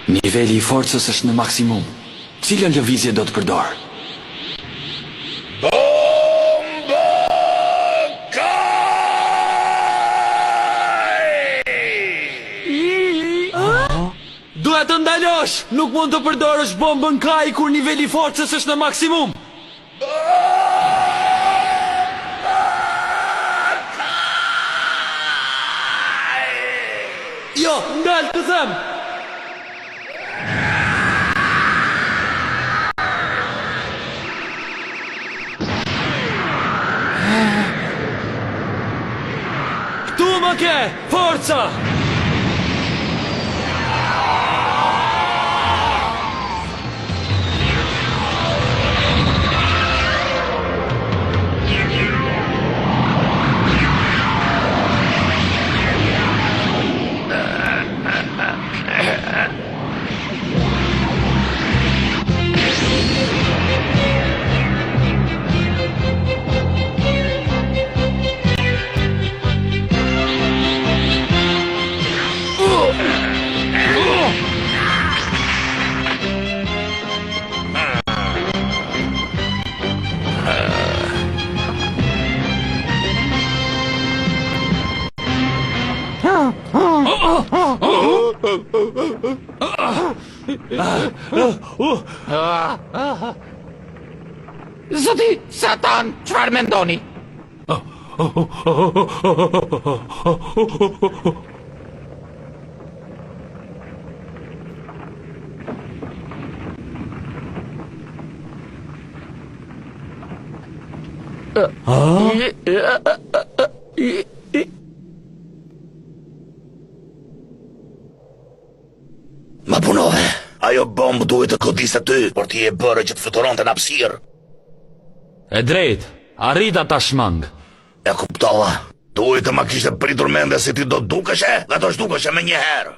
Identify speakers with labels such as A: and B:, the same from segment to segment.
A: Niveli I forcës është në maksimum. Cilën lëvizje do të përdor? Duhet të ndalosh! Nuk mund të përdorësh bombën kaj kur niveli I forcës është në maksimum! Jo, ndalë të them! Këtu më ke! Forca!
B: Zoti, Satan, çfarë mendoni?
C: Ma punove, ajo bombë duhet të kodisë ty, por ti e bërë që të fluturon të në hapësirë.
A: E drejt, arrita ta shmang.
C: E kuptova, duhet të ma kishte pritur mende se ti do dukeshe, dhe të shdukeshe me njëherë.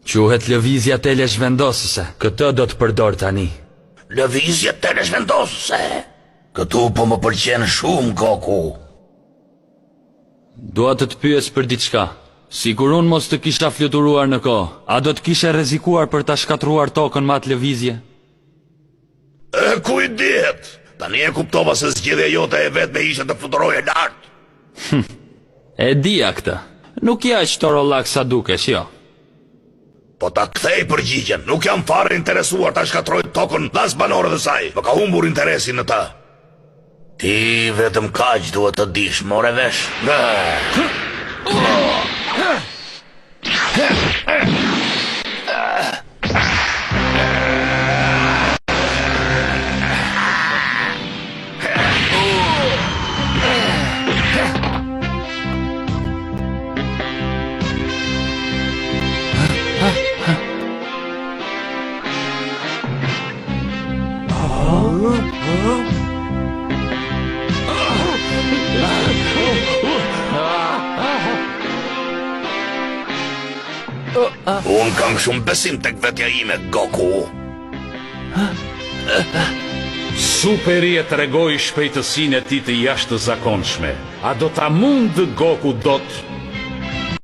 A: Quhet lëvizja teleshvendosëse, këtë do të përdor tani.
C: Lëvizja teleshvendosëse? Këtu po më pëlqen shumë, Goku.
A: Dua të të pyes për diçka. Sigur unë mos të kisha fluturuar në kohë, a do të kishe rrezikuar për ta shkatruar tokën me atë lëvizje?
C: E ku I dihet? Tani e kuptova se zgjedhja jote e vetme ishte të fluturoje lart.
A: E dija këtë. Nuk ja aq torollak sa dukesh, jo.
C: Po ta kthej përgjigjen, nuk jam fare interesuar ta shkatroj tokën as banorët e saj. Më ka humbur interesin në ta. Ti vetëm kaq duhet të dish, more vesh. Unë kam shumë besim tek vetja ime, Goku.
D: Superi e tregoi shpejtësinë e tij të jashtëzakonshme. A do ta mund Goku dot